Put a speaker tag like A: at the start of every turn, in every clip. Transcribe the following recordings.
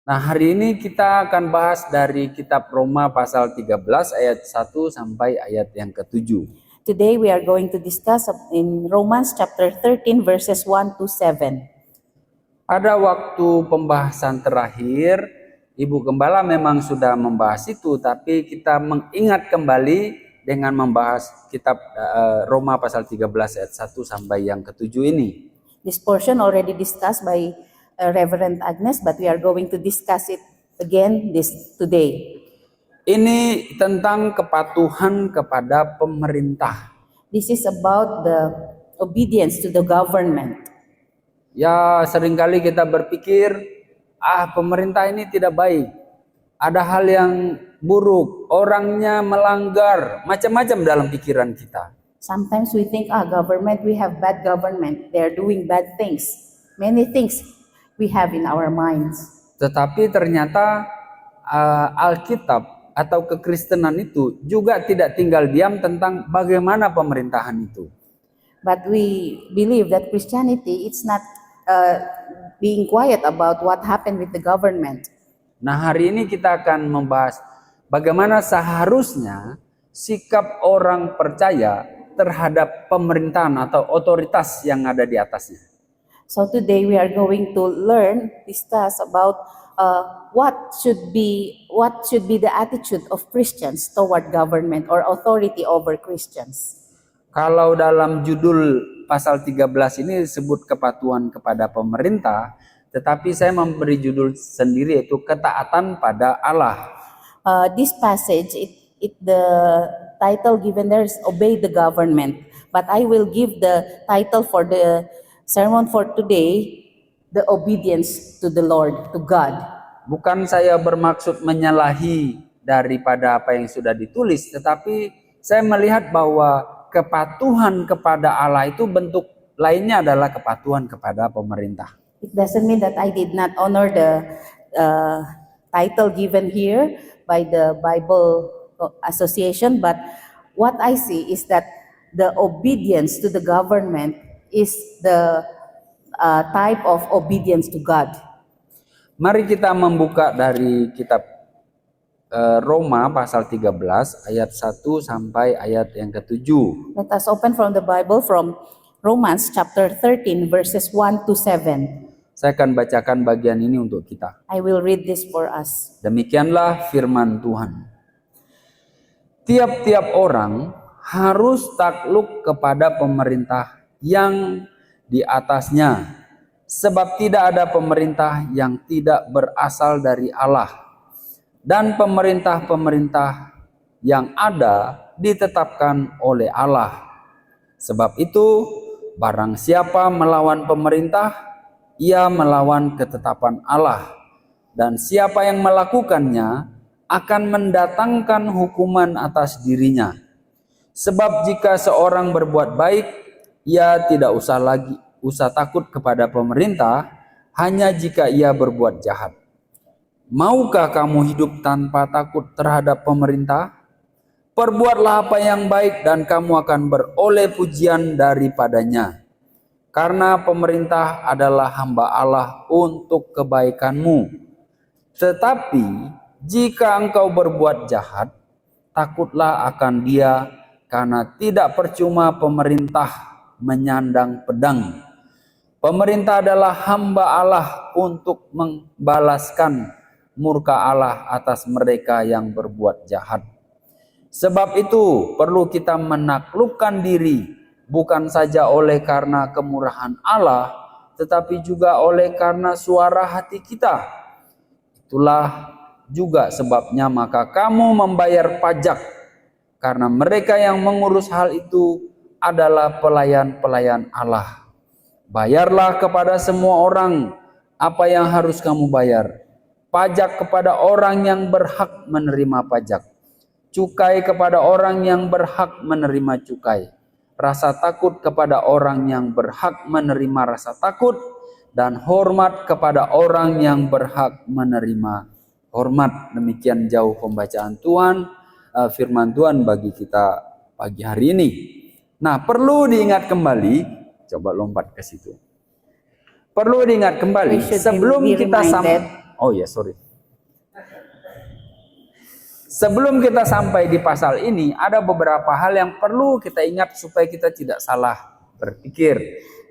A: Nah, hari ini kita akan bahas dari kitab Roma pasal 13 ayat 1 sampai ayat yang ke-7.
B: Today we are going to discuss in Romans chapter 13 verses 1 to 7.
A: Pada waktu pembahasan terakhir, Ibu Gembala memang sudah membahas itu, tapi kita mengingat kembali dengan membahas kitab Roma pasal 13 ayat 1 sampai yang ke-7 ini.
B: This portion already discussed by Reverend Agnes, but we are going to discuss it again today.
A: Ini tentang kepatuhan kepada pemerintah.
B: This is about the obedience to the government.
A: Ya, seringkali kita berpikir, pemerintah ini tidak baik. Ada hal yang buruk, orangnya melanggar, macam-macam dalam pikiran kita.
B: Sometimes we think, government, we have bad government. They are doing bad things. Many things we have in our minds.
A: Tetapi ternyata Alkitab atau kekristenan itu juga tidak tinggal diam tentang bagaimana pemerintahan itu.
B: But we believe that Christianity, it's not being quiet about what happened with the government.
A: Nah, hari ini kita akan membahas bagaimana seharusnya sikap orang percaya terhadap pemerintahan atau otoritas yang ada di atasnya.
B: So today we are going to discuss about what should be the attitude of Christians toward government or authority over Christians.
A: Kalau dalam judul pasal 13 ini disebut kepatuhan kepada pemerintah, tetapi saya memberi judul sendiri yaitu ketaatan pada Allah.
B: This passage, the title given there is obey the government, but I will give the title for the sermon for today, the obedience to the Lord, to God.
A: Bukan saya bermaksud menyalahi daripada apa yang sudah ditulis, tetapi saya melihat bahwa kepatuhan kepada Allah itu bentuk lainnya adalah kepatuhan kepada pemerintah.
B: It doesn't mean that I did not honor the title given here by the Bible Association, but what I see is that the obedience to the government is the type of obedience to God.
A: Mari kita membuka dari kitab Roma pasal 13 ayat 1 sampai ayat yang ke-7.
B: Let us open from the Bible from Romans chapter 13 verses 1 to 7.
A: Saya akan bacakan bagian ini untuk kita.
B: I will read this for us.
A: Demikianlah firman Tuhan. Tiap-tiap orang harus takluk kepada pemerintah yang di atasnya, sebab tidak ada pemerintah yang tidak berasal dari Allah, dan pemerintah-pemerintah yang ada ditetapkan oleh Allah. Sebab itu, barang siapa melawan pemerintah, ia melawan ketetapan Allah, dan siapa yang melakukannya akan mendatangkan hukuman atas dirinya. Sebab jika seorang berbuat baik, ia tidak usah takut kepada pemerintah, hanya jika ia berbuat jahat. Maukah kamu hidup tanpa takut terhadap pemerintah? Perbuatlah apa yang baik dan kamu akan beroleh pujian daripadanya. Karena pemerintah adalah hamba Allah untuk kebaikanmu. Tetapi jika engkau berbuat jahat, takutlah akan dia, karena tidak percuma pemerintah menyandang pedang. Pemerintah adalah hamba Allah untuk membalaskan murka Allah atas mereka yang berbuat jahat. Sebab itu perlu kita menaklukkan diri, bukan saja oleh karena kemurahan Allah, tetapi juga oleh karena suara hati kita. Itulah juga sebabnya maka kamu membayar pajak, karena mereka yang mengurus hal itu adalah pelayan-pelayan Allah. Bayarlah kepada semua orang apa yang harus kamu bayar. Pajak kepada orang yang berhak menerima pajak. Cukai kepada orang yang berhak menerima cukai. Rasa takut kepada orang yang berhak menerima rasa takut. Dan hormat kepada orang yang berhak menerima hormat. Demikian jauh pembacaan Tuhan, firman Tuhan bagi kita pagi hari ini. Nah, perlu diingat kembali, coba lompat ke situ. Perlu diingat kembali sebelum kita sampai Oh ya, sorry. Sebelum kita sampai di pasal ini, ada beberapa hal yang perlu kita ingat supaya kita tidak salah berpikir.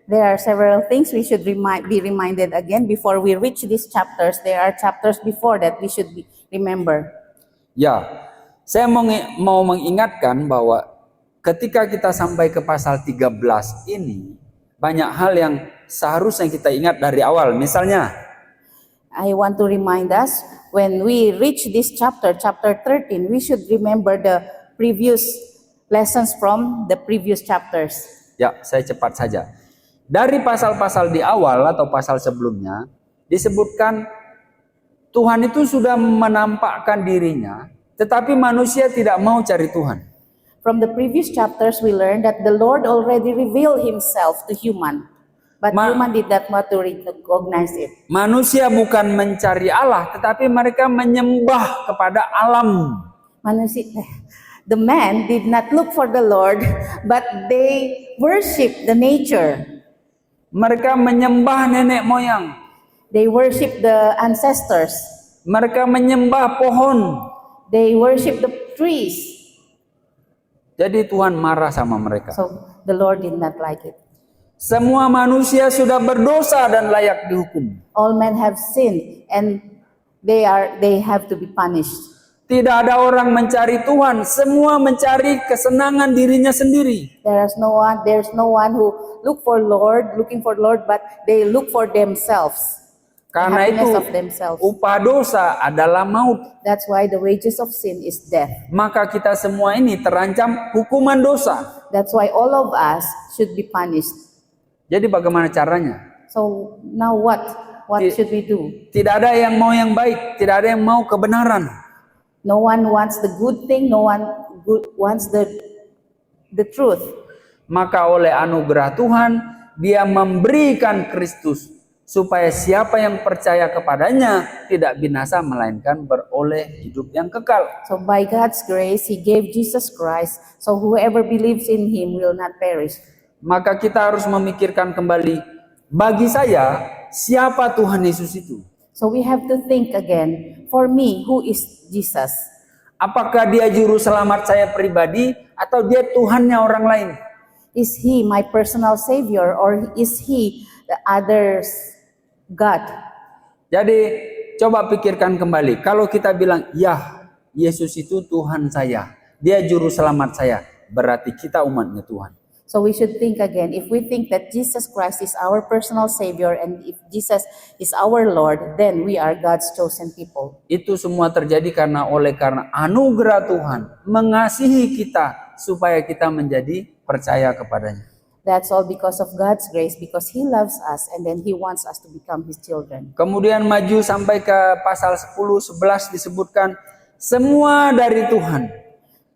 B: There are several things we should be reminded again before we reach these chapters. There are chapters before that we should remember.
A: Ya, saya mau mengingatkan bahwa ketika kita sampai ke pasal 13 ini, banyak hal yang seharusnya kita ingat dari awal. Misalnya,
B: I want to remind us, when we reach this chapter 13, we should remember the previous lessons from the previous chapters.
A: ya saya cepat saja. Dari pasal-pasal di awal atau pasal sebelumnya, disebutkan Tuhan itu sudah menampakkan dirinya, tetapi manusia tidak mau cari Tuhan.
B: From the previous chapters, we learned that the Lord already revealed himself to human, but human did not want to recognize it.
A: Manusia bukan mencari Allah, tetapi mereka menyembah kepada alam.
B: The man did not look for the Lord, but they worship the nature.
A: Mereka menyembah nenek moyang.
B: They worship the ancestors.
A: Mereka menyembah pohon.
B: They worship the trees.
A: Jadi Tuhan marah sama mereka.
B: So the Lord did not like it.
A: Semua manusia sudah berdosa dan layak dihukum.
B: All men have sinned and they have to be punished.
A: Tidak ada orang mencari Tuhan, semua mencari kesenangan dirinya sendiri.
B: There's no one who looking for Lord, but they look for themselves.
A: Karena itu
B: of themselves.
A: upah dosa adalah maut.
B: That's why the wages of sin is death.
A: Maka kita semua ini terancam hukuman dosa.
B: That's why all of us should be punished.
A: Jadi bagaimana caranya?
B: So now what should we do?
A: Tidak ada yang mau yang baik, tidak ada yang mau kebenaran.
B: No one wants the good thing, no one wants the truth.
A: Maka oleh anugerah Tuhan, Dia memberikan Kristus supaya siapa yang percaya kepadanya tidak binasa melainkan beroleh hidup yang kekal.
B: So by God's grace, He gave Jesus Christ, so whoever believes in Him will not perish.
A: Maka kita harus memikirkan kembali, bagi saya, siapa Tuhan Yesus itu?
B: So we have to think again, for me, who is Jesus?
A: Apakah Dia juru selamat saya pribadi atau Dia Tuhannya orang lain?
B: Is He my personal Savior or is He the other's God?
A: Jadi coba pikirkan kembali, kalau kita bilang, ya Yesus itu Tuhan saya, Dia juru selamat saya, berarti kita umatnya Tuhan.
B: So we should think again, if we think that Jesus Christ is our personal Savior and if Jesus is our Lord, then we are God's chosen people.
A: Itu semua terjadi karena anugerah Tuhan mengasihi kita supaya kita menjadi percaya kepadanya.
B: That's all because of God's grace, because He loves us and then He wants us to become His children.
A: Kemudian maju sampai ke pasal 10-11 disebutkan semua dari Tuhan.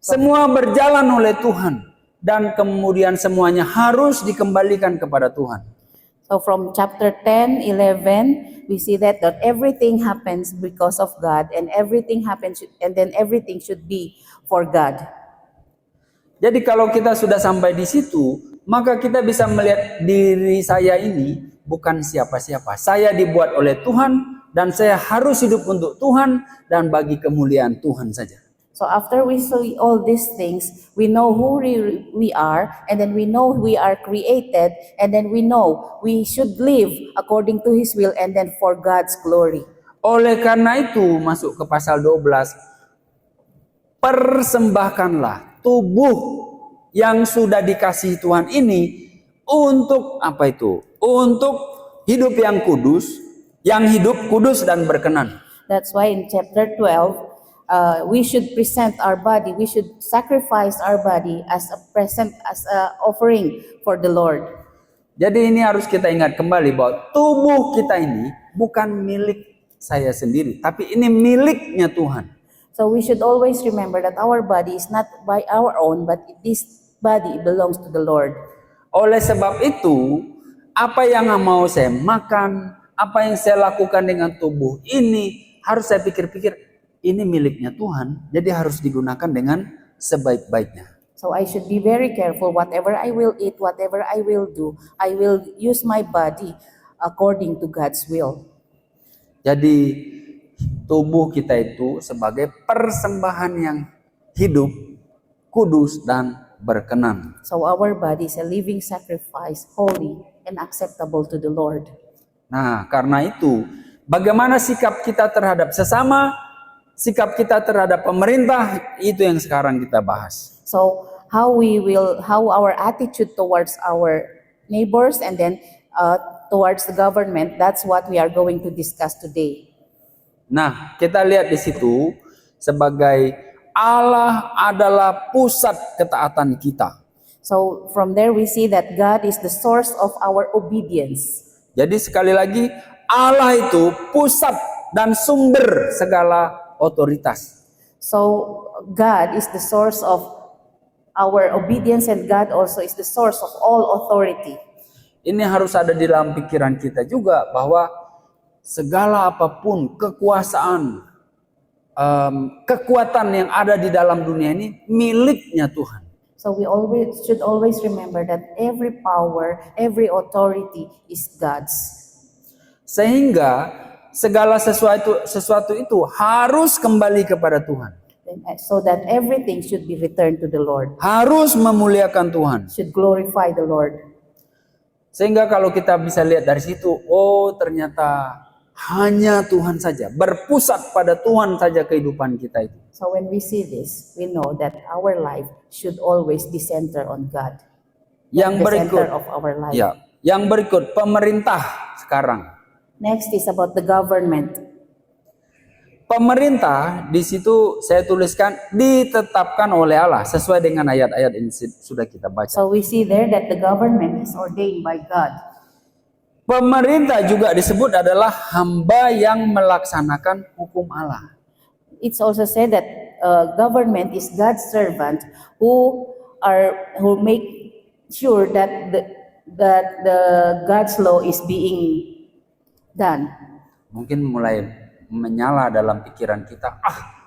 A: Semua berjalan oleh Tuhan. Dan kemudian semuanya harus dikembalikan kepada Tuhan.
B: So from chapter 10, 11, we see that everything happens because of God and everything happens and then everything should be for God.
A: Jadi kalau kita sudah sampai di situ, maka kita bisa melihat diri saya ini bukan siapa-siapa. Saya dibuat oleh Tuhan dan saya harus hidup untuk Tuhan dan bagi kemuliaan Tuhan saja.
B: So after we see all these things, we know who we are, and then we know we are created, and then we know we should live according to His will and then for God's glory.
A: Oleh karena itu, masuk ke pasal 12, persembahkanlah tubuh yang sudah dikasihi Tuhan ini untuk apa itu? Untuk hidup yang kudus, yang hidup kudus dan berkenan.
B: That's why in chapter 12, we should present our body, we should sacrifice our body as a offering for the Lord.
A: Jadi ini harus kita ingat kembali bahwa tubuh kita ini bukan milik saya sendiri, tapi ini miliknya Tuhan.
B: So we should always remember that our body is not by our own, but this body belongs to the Lord.
A: Oleh sebab itu, apa yang mau saya makan, apa yang saya lakukan dengan tubuh ini, harus saya pikir-pikir, ini miliknya Tuhan, jadi harus digunakan dengan sebaik-baiknya.
B: So I should be very careful. Whatever I will eat, whatever I will do, I will use my body according to God's will.
A: Jadi tubuh kita itu sebagai persembahan yang hidup, kudus, dan berkenan.
B: So our body is a living sacrifice, holy and acceptable to the Lord.
A: Nah, karena itu, bagaimana sikap kita terhadap sesama, sikap kita terhadap pemerintah, itu yang sekarang kita bahas.
B: So how our attitude towards our neighbors and then towards the government, that's what we are going to discuss today.
A: Nah, kita lihat di situ sebagai Allah adalah pusat ketaatan kita.
B: So from there we see that God is the source of our obedience.
A: Jadi sekali lagi, Allah itu pusat dan sumber segala otoritas.
B: So God is the source of our obedience and God also is the source of all authority.
A: Ini harus ada di dalam pikiran kita juga bahwa segala apapun kekuasaan, kekuatan yang ada di dalam dunia ini miliknya Tuhan.
B: So we should always remember that every power, every authority is God's.
A: Sehingga segala sesuatu itu harus kembali kepada Tuhan.
B: So that everything should be returned to the Lord.
A: Harus memuliakan Tuhan.
B: Should glorify the Lord.
A: Sehingga kalau kita bisa lihat dari situ, oh ternyata hanya Tuhan saja, berpusat pada Tuhan saja kehidupan kita itu.
B: So when we see this, we know that our life should always be centered on God.
A: Yang
B: The
A: berikut,
B: center of our life.
A: ya, yang berikut pemerintah sekarang.
B: Next is about the government.
A: Pemerintah di situ saya tuliskan ditetapkan oleh Allah sesuai dengan ayat-ayat ini sudah kita baca.
B: So we see there that the government is ordained by God.
A: Pemerintah juga disebut adalah hamba yang melaksanakan hukum Allah.
B: It's also said that government is God's servant who make sure that the God's law is being done.
A: Mungkin mulai menyala dalam pikiran kita,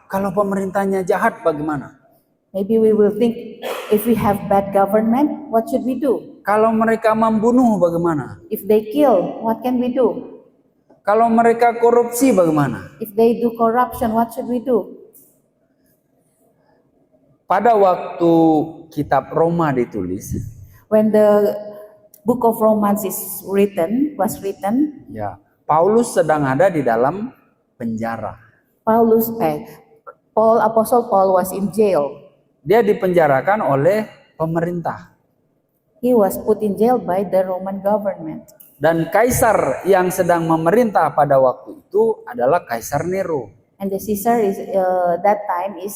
A: kalau pemerintahnya jahat bagaimana?
B: Maybe we will think, if we have bad government, what should we do?
A: Kalau mereka membunuh bagaimana?
B: If they kill, what can we do?
A: Kalau mereka korupsi bagaimana?
B: If they do corruption, what should we do?
A: Pada waktu kitab Roma ditulis,
B: When the book of Romans was written,
A: ya, Paulus sedang ada di dalam penjara.
B: Apostle Paul was in jail.
A: Dia dipenjarakan oleh pemerintah.
B: He was put in jail by the Roman government.
A: Dan kaisar yang sedang memerintah pada waktu itu adalah Kaisar Nero.
B: And the Caesar is that time is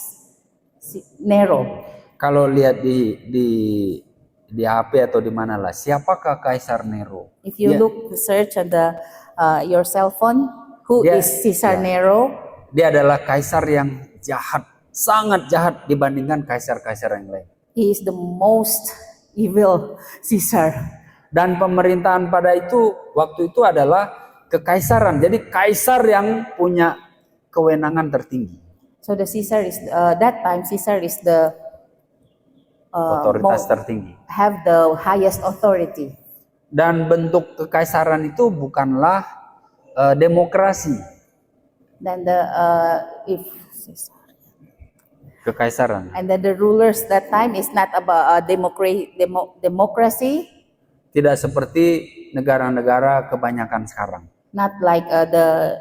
B: Nero.
A: Kalau lihat di HP atau di mana lah, siapakah Kaisar Nero?
B: If you search on your cell phone, who is Caesar Nero?
A: Dia adalah kaisar yang jahat, sangat jahat dibandingkan kaisar-kaisar yang lain.
B: He is the most evil Caesar.
A: Dan pemerintahan pada waktu itu adalah kekaisaran. Jadi kaisar yang punya kewenangan tertinggi.
B: So the Caesar is that time Caesar is the
A: otoritas tertinggi.
B: Have the highest authority.
A: Dan bentuk kekaisaran itu bukanlah demokrasi.
B: Then
A: kekaisaran.
B: And then the rulers that time is not about democracy.
A: Tidak seperti negara-negara kebanyakan sekarang.
B: Not like the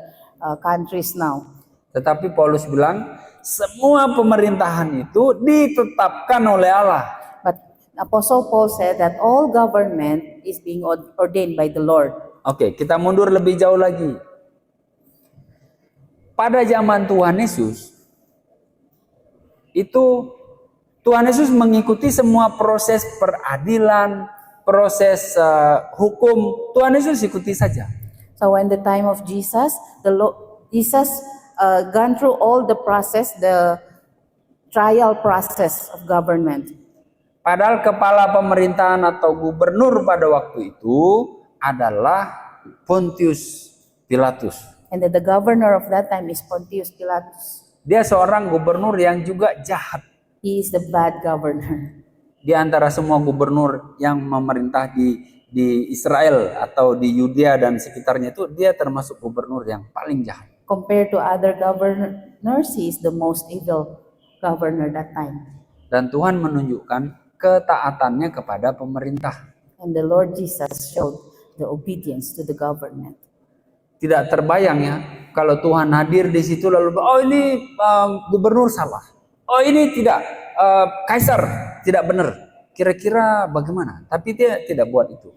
B: countries now.
A: Tetapi Paulus bilang semua pemerintahan itu ditetapkan oleh Allah.
B: But Apostle Paul said that all government is being ordained by the Lord.
A: Oke, kita mundur lebih jauh lagi. Pada zaman Tuhan Yesus, itu Tuhan Yesus mengikuti semua proses peradilan, proses hukum. Tuhan Yesus ikuti saja.
B: So when the time of Jesus, Jesus gone through all the process, the trial process of government.
A: Padahal kepala pemerintahan atau gubernur pada waktu itu adalah Pontius Pilatus.
B: And the governor of that time is Pontius Pilatus.
A: Dia seorang gubernur yang juga jahat.
B: He is the bad governor.
A: Di antara semua gubernur yang memerintah di Israel atau di Yudea dan sekitarnya itu, dia termasuk gubernur yang paling jahat.
B: Compared to other governors, he is the most evil governor that time.
A: Dan Tuhan menunjukkan ketaatannya kepada pemerintah.
B: And the Lord Jesus showed the obedience to the government.
A: Tidak terbayang ya, kalau Tuhan hadir di situ lalu, oh ini gubernur salah. Oh ini tidak, kaisar tidak benar. Kira-kira bagaimana? Tapi dia tidak buat itu.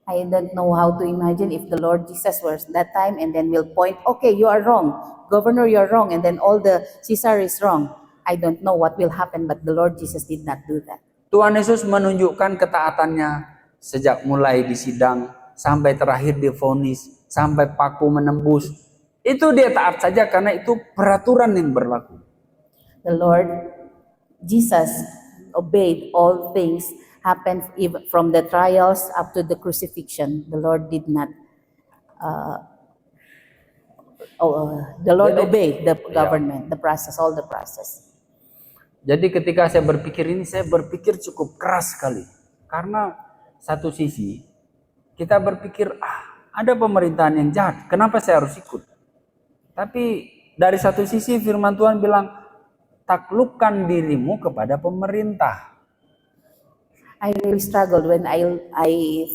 B: I don't know how to imagine if the Lord Jesus was that time and then will point, okay, you are wrong. Governor, you are wrong. And then all the Caesar is wrong. I don't know what will happen, but the Lord Jesus did not do that.
A: Tuhan Yesus menunjukkan ketaatannya sejak mulai di sidang sampai terakhir divonis, sampai paku menembus. Itu dia taat saja karena itu peraturan yang berlaku.
B: The Lord Jesus obeyed all things happened even from the trials up to the crucifixion. The Lord did not. The Lord obeyed the government, the process, all the process.
A: Jadi ketika saya berpikir ini, saya berpikir cukup keras sekali. Karena satu sisi kita berpikir, ada pemerintahan yang jahat, kenapa saya harus ikut? Tapi dari satu sisi firman Tuhan bilang, taklukkan dirimu kepada pemerintah.
B: I really struggled when I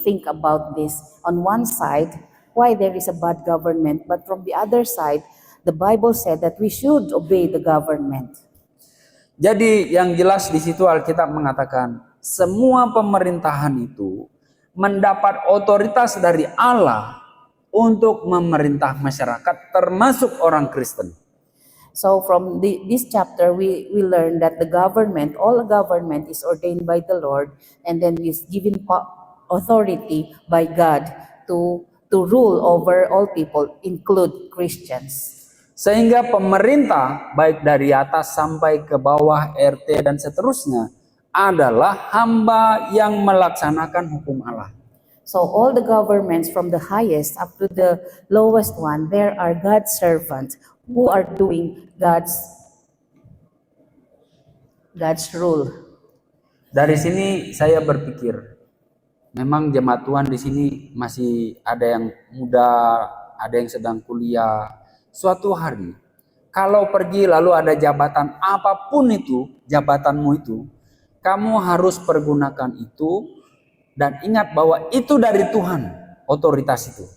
B: think about this. On one side, why there is a bad government, but from the other side, the Bible said that we should obey the government.
A: Jadi yang jelas di situ Alkitab mengatakan, semua pemerintahan itu mendapat otoritas dari Allah untuk memerintah masyarakat, termasuk orang Kristen.
B: So from this chapter, we learn that the government, all government is ordained by the Lord, and then is given authority by God to rule over all people, include Christians.
A: Sehingga pemerintah, baik dari atas sampai ke bawah, RT dan seterusnya, adalah hamba yang melaksanakan hukum Allah.
B: So all the governments from the highest up to the lowest one, there are God's servants who are doing God's rule.
A: Dari sini saya berpikir, memang jemaat Tuhan di sini masih ada yang muda, ada yang sedang kuliah. Suatu hari, kalau pergi lalu ada jabatan apapun itu, jabatanmu itu, kamu harus pergunakan itu dan ingat bahwa itu dari Tuhan, otoritas itu.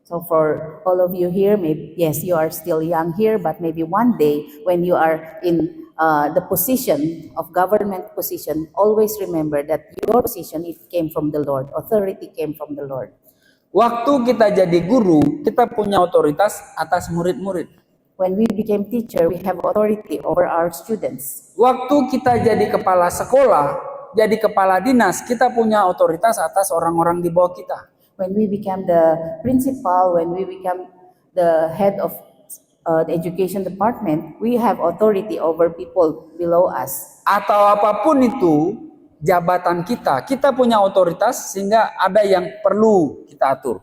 B: So for all of you here, maybe yes, you are still young here, but maybe one day when you are in the position of government position, always remember that your position, it came from the Lord. Authority came from the Lord.
A: Waktu kita jadi guru, kita punya otoritas atas murid-murid.
B: When we became teacher, we have authority over our students.
A: Waktu kita jadi kepala sekolah, jadi kepala dinas, kita punya otoritas atas orang-orang di bawah kita.
B: When we become the principal, when we become the head of the education department, we have authority over people below us.
A: Atau apapun itu jabatan kita punya otoritas sehingga ada yang perlu kita atur.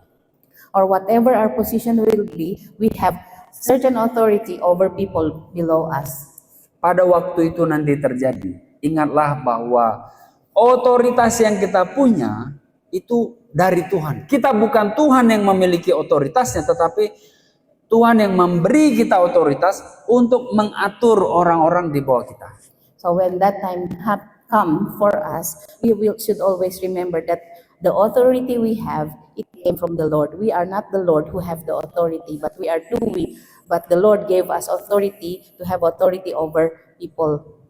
B: Or whatever our position will be, we have certain authority over people below us.
A: Pada waktu itu nanti terjadi, ingatlah bahwa otoritas yang kita punya itu dari Tuhan. Kita bukan Tuhan yang memiliki otoritasnya, tetapi Tuhan yang memberi kita otoritas untuk mengatur orang-orang di bawah kita.
B: So when that time come for us, should always remember that the authority we have, it came from the Lord. We are not the Lord who have the authority, but we are doing. But the Lord gave us authority to have authority over people.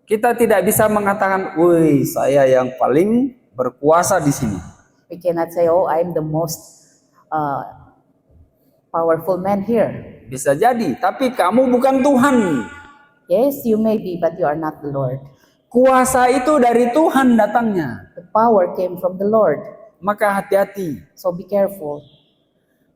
A: Kita tidak bisa mengatakan, "Woi, saya yang paling berkuasa di sini."
B: We cannot say, "Oh, I'm the most powerful man here."
A: Bisa jadi, tapi kamu bukan Tuhan.
B: Yes, you may be, but you are not the Lord.
A: Kuasa itu dari Tuhan datangnya.
B: The power came from the Lord.
A: Maka hati-hati.
B: So be careful.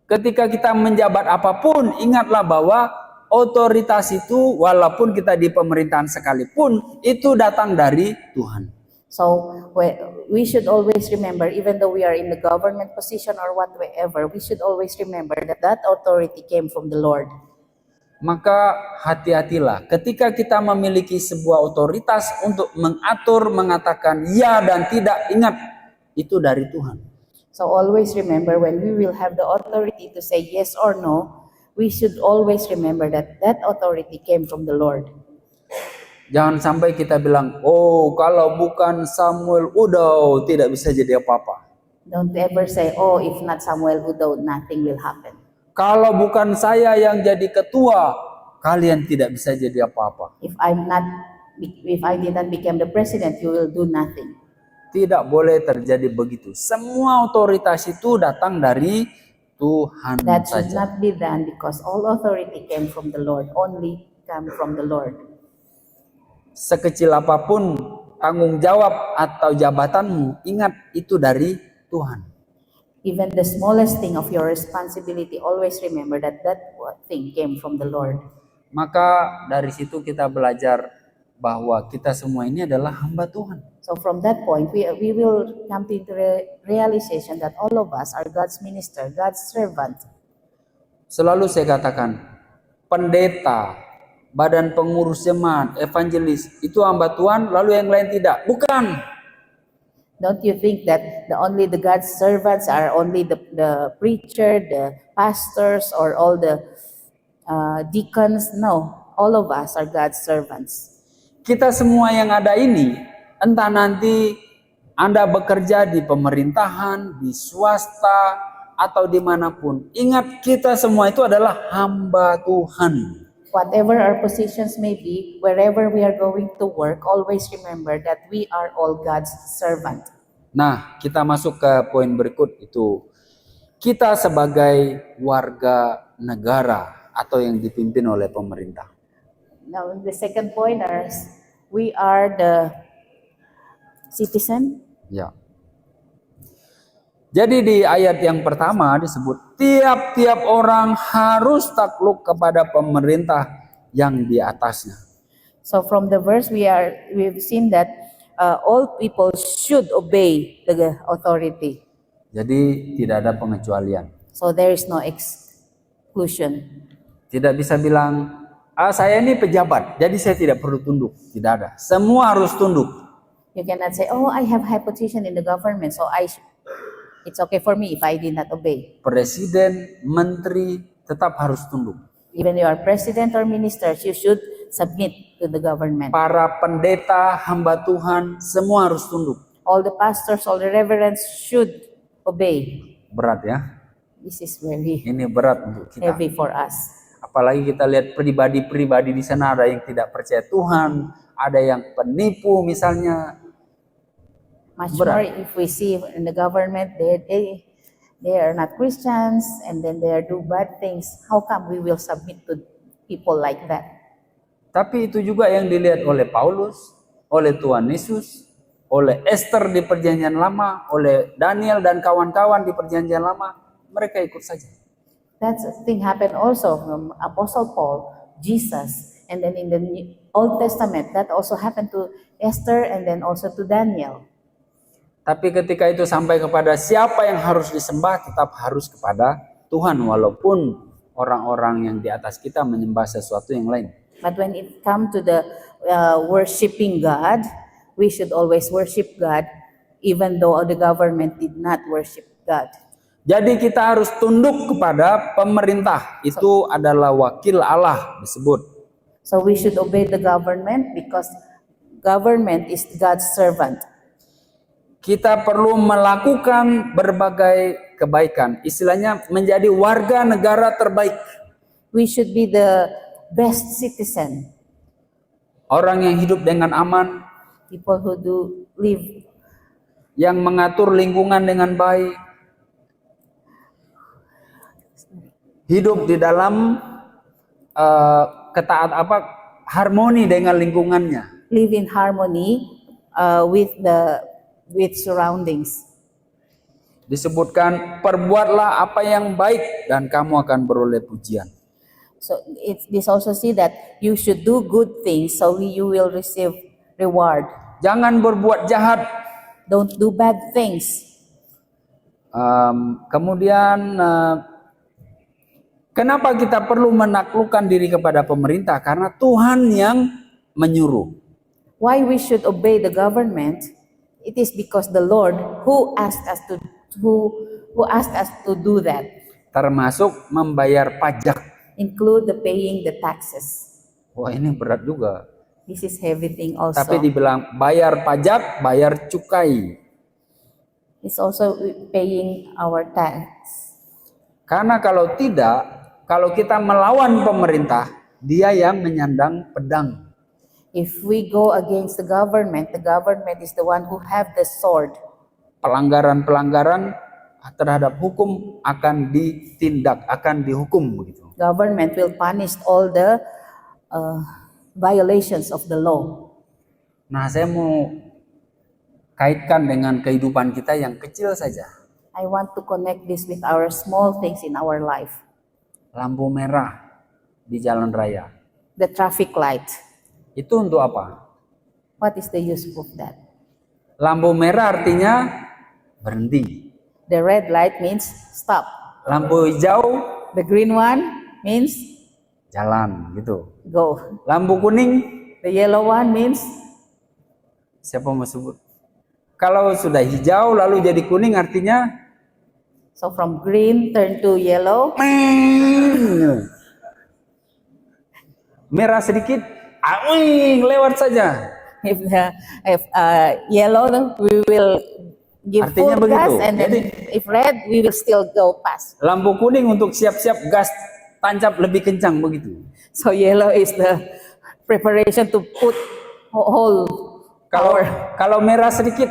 A: Ketika kita menjabat apapun, ingatlah bahwa otoritas itu walaupun kita di pemerintahan sekalipun, itu datang dari Tuhan.
B: So we should always remember, even though we are in the government position or whatever, we should always remember that authority came from the Lord.
A: Maka hati-hatilah ketika kita memiliki sebuah otoritas untuk mengatur, mengatakan ya dan tidak, ingat itu dari Tuhan.
B: So always remember, when we will have the authority to say yes or no, we should always remember that that authority came from the Lord.
A: Jangan sampai kita bilang, oh kalau bukan Samuel Udoh tidak bisa jadi apa-apa.
B: Don't ever say, oh, if not Samuel Udoh, nothing will happen.
A: Kalau bukan saya yang jadi ketua, kalian tidak bisa jadi apa-apa.
B: If I didn't become the president, you will do nothing.
A: Tidak boleh terjadi begitu. Semua otoritas itu datang dari Tuhan
B: That should
A: saja.
B: not be done because all authority came from the Lord, only come from the Lord.
A: Sekecil apapun tanggung jawab atau jabatanmu, ingat itu dari Tuhan.
B: Even the smallest thing of your responsibility, always remember that that thing came from the Lord.
A: Maka dari situ kita belajar bahwa kita semua ini adalah hamba Tuhan.
B: So from that point, we will come to the realization that all of us are God's minister, God's servant.
A: Selalu saya katakan, pendeta, badan pengurus jemaat, evangelis, itu hamba Tuhan, lalu yang lain tidak. Bukan.
B: Don't you think that only the God's servants are only the preacher, the pastors, or all the deacons? No, all of us are God's servants.
A: Kita semua yang ada ini, entah nanti Anda bekerja di pemerintahan, di swasta, atau dimanapun. Ingat, kita semua itu adalah hamba Tuhan.
B: Whatever our positions may be, wherever we are going to work, always remember that we are all God's servant.
A: Nah, kita masuk ke poin berikut itu. Kita sebagai warga negara atau yang dipimpin oleh pemerintah.
B: Now, the second point is we are the citizen.
A: Ya. Jadi di ayat yang pertama disebut tiap-tiap orang harus takluk kepada pemerintah yang di atasnya.
B: So from the verse we've seen that all people should obey the authority.
A: Jadi tidak ada pengecualian.
B: So there is no exclusion.
A: Tidak bisa bilang, saya ini pejabat, jadi saya tidak perlu tunduk. Tidak ada. Semua harus tunduk.
B: You cannot say, oh, I have high position in the government, so it's okay for me if I did not obey.
A: Presiden, menteri tetap harus tunduk.
B: Even you are president or ministers, you should submit to the government.
A: Para pendeta, hamba Tuhan, semua harus tunduk.
B: All the pastors, all the reverends should obey.
A: Berat ya.
B: This is very
A: Ini berat untuk kita.
B: heavy for us.
A: Apalagi kita lihat pribadi-pribadi di sana, ada yang tidak percaya Tuhan, ada yang penipu misalnya.
B: Much
A: Berat.
B: more if we see in the government, they are not Christians and then they do bad things. How come we will submit to people like that?
A: Tapi itu juga yang dilihat oleh Paulus, oleh Tuhan Yesus, oleh Esther di Perjanjian Lama, oleh Daniel dan kawan-kawan di Perjanjian Lama. Mereka ikut saja.
B: That thing happened also from Apostle Paul, Jesus, and then in the Old Testament, that also happened to Esther and then also to Daniel.
A: Tapi ketika itu sampai kepada siapa yang harus disembah, tetap harus kepada Tuhan, walaupun orang-orang yang di atas kita menyembah sesuatu yang lain.
B: But when it comes to the worshiping God, we should always worship God, even though the government did not worship God.
A: Jadi kita harus tunduk kepada pemerintah. Itu adalah wakil Allah disebut.
B: So we should obey the government because government is God's servant.
A: Kita perlu melakukan berbagai kebaikan. Istilahnya menjadi warga negara terbaik.
B: We should be the best citizen.
A: Orang yang hidup dengan aman,
B: People who do live,
A: yang mengatur lingkungan dengan baik, hidup di dalam harmoni dengan lingkungannya.
B: live in harmony with surroundings.
A: Disebutkan, perbuatlah apa yang baik dan kamu akan beroleh pujian.
B: So this also see that you should do good things so you will receive reward.
A: Jangan berbuat jahat.
B: Don't do bad things.
A: Kemudian kenapa kita perlu menaklukkan diri kepada pemerintah? Karena Tuhan yang menyuruh.
B: Why we should obey the government? It is because the Lord who asked us to do that.
A: Termasuk membayar pajak.
B: include the paying the taxes.
A: Wah, ini berat juga.
B: This is heavy thing also.
A: Tapi dibilang bayar pajak, bayar cukai.
B: It's also paying our tax.
A: Karena kalau tidak, kalau kita melawan pemerintah, dia yang menyandang pedang.
B: If we go against the government is the one who have the sword.
A: Pelanggaran-pelanggaran terhadap hukum akan ditindak, akan dihukum begitu.
B: Government will punish all the violations of the law.
A: Nah, saya mau kaitkan dengan kehidupan kita yang kecil saja.
B: I want to connect this with our small things in our life.
A: Lampu merah di jalan raya.
B: The traffic light.
A: Itu untuk apa?
B: What is the use of that?
A: Lampu merah artinya berhenti.
B: The red light means stop.
A: Lampu hijau
B: The green one means
A: jalan gitu.
B: go.
A: Lampu kuning
B: The yellow one means
A: siapa mau sebut? Kalau sudah hijau lalu jadi kuning artinya
B: so from green turn to yellow.
A: Merah sedikit, lewat saja.
B: If yellow, we will give
A: Artinya
B: full gas,
A: begitu.
B: and then if red, we will still go past.
A: Lampu kuning untuk siap-siap gas tancap lebih kencang begitu.
B: So yellow is the preparation to put whole
A: Kalau
B: power.
A: kalau merah sedikit,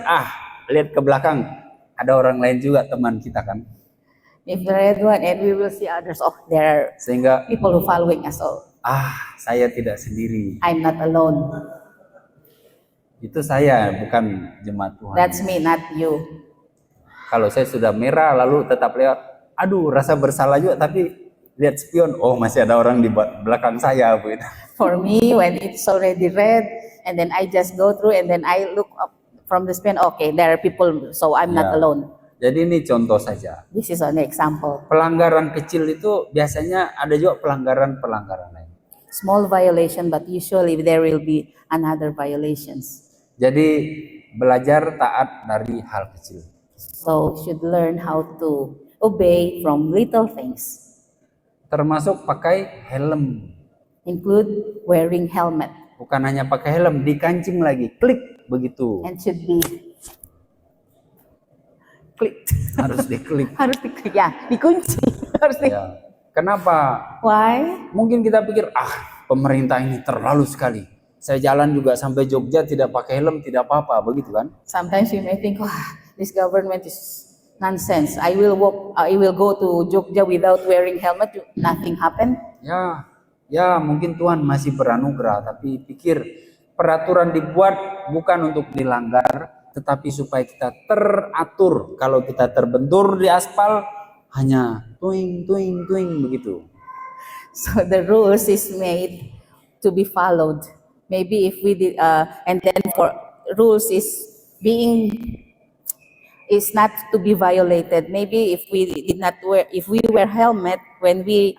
A: lihat ke belakang, ada orang lain juga teman kita kan.
B: If the red one, and we will see others. Oh, there are
A: Sehingga
B: people who following us. Oh,
A: saya tidak sendiri.
B: I'm not alone.
A: Itu saya, bukan jemaat Tuhan.
B: That's me, not you.
A: Kalau saya sudah merah lalu tetap lewat, rasa bersalah juga, tapi lihat spion, masih ada orang di belakang saya begitu.
B: For me, when it's already red, and then I just go through, and then I look up from the spin. Okay, there are people, so I'm not
A: Ya.
B: alone.
A: Jadi ini contoh saja.
B: This is an example.
A: Pelanggaran kecil itu biasanya ada juga pelanggaran-pelanggaran lain.
B: Small violation, but usually there will be another violations.
A: Jadi belajar taat dari hal kecil.
B: So should learn how to obey from little things,
A: Termasuk pakai helm.
B: include wearing helmet,
A: Bukan hanya pakai helm, dikancing lagi, klik begitu.
B: and should be clicked.
A: Harus diklik.
B: Harus diklik, ya, dikunci. Harus di.
A: Ya. Kenapa?
B: Why?
A: Mungkin kita pikir, pemerintah ini terlalu sekali. Saya jalan juga sampai Jogja tidak pakai helm, tidak apa-apa, begitu kan?
B: Sometimes you may think, this government is nonsense. I will go to Jogja without wearing helmet. Nothing happen.
A: Ya mungkin Tuhan masih beranugerah, tapi pikir peraturan dibuat bukan untuk dilanggar, tetapi supaya kita teratur. Kalau kita terbentur di aspal, hanya tuing begitu.
B: So the rules is made to be followed. Maybe if we did, and then for rules is not to be violated. Maybe if we wear helmet when we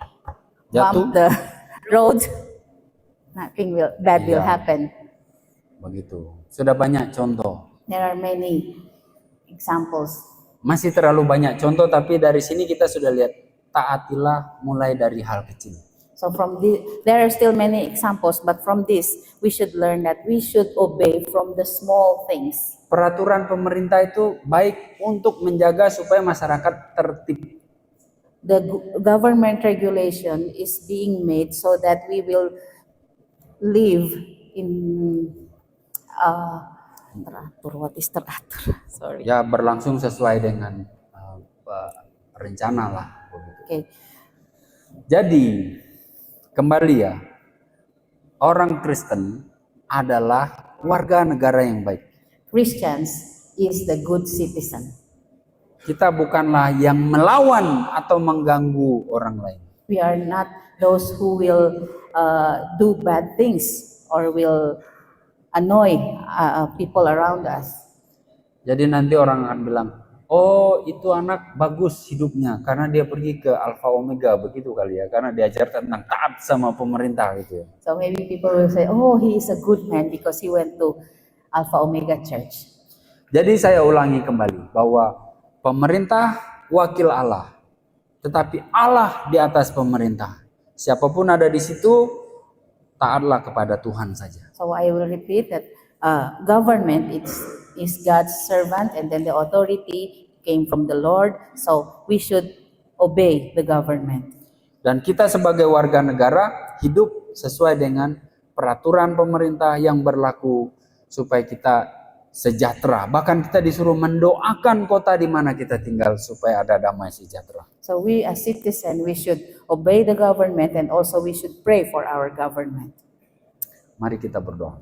A: Jatuh.
B: bump the road, nothing bad will happen.
A: Begitu. Sudah banyak contoh.
B: There are many examples.
A: Masih terlalu banyak contoh, tapi dari sini kita sudah lihat taatilah mulai dari hal kecil.
B: So there are still many examples, but from this we should learn that we should obey from the small things.
A: Peraturan pemerintah itu baik untuk menjaga supaya masyarakat tertib.
B: The government regulation is being made so that we will live in teratur. What is teratur? Sorry.
A: Ya berlangsung sesuai dengan rencana lah.
B: Okay.
A: Jadi kembali ya, orang Kristen adalah warga negara yang baik.
B: Christians is the good citizen.
A: Kita bukanlah yang melawan atau mengganggu orang lain.
B: We are not those who will do bad things or will annoy people around us.
A: Jadi nanti orang akan bilang, oh itu anak bagus hidupnya karena dia pergi ke Alpha Omega, begitu kali ya, karena diajar tentang taat sama pemerintah gitu ya.
B: So maybe people will say, oh, he is a good man because he went to Alpha Omega Church.
A: Jadi saya ulangi kembali bahwa pemerintah wakil Allah, tetapi Allah di atas pemerintah. Siapapun ada di situ, taatlah kepada Tuhan saja.
B: So I will repeat that government is God's servant, and then the authority came from the Lord. So we should obey the government.
A: Dan kita sebagai warga negara hidup sesuai dengan peraturan pemerintah yang berlaku supaya kita sejahtera. Bahkan kita disuruh mendoakan kota di mana kita tinggal supaya ada damai sejahtera.
B: So we as citizens, we should obey the government, and also we should pray for our government.
A: Mari kita berdoa.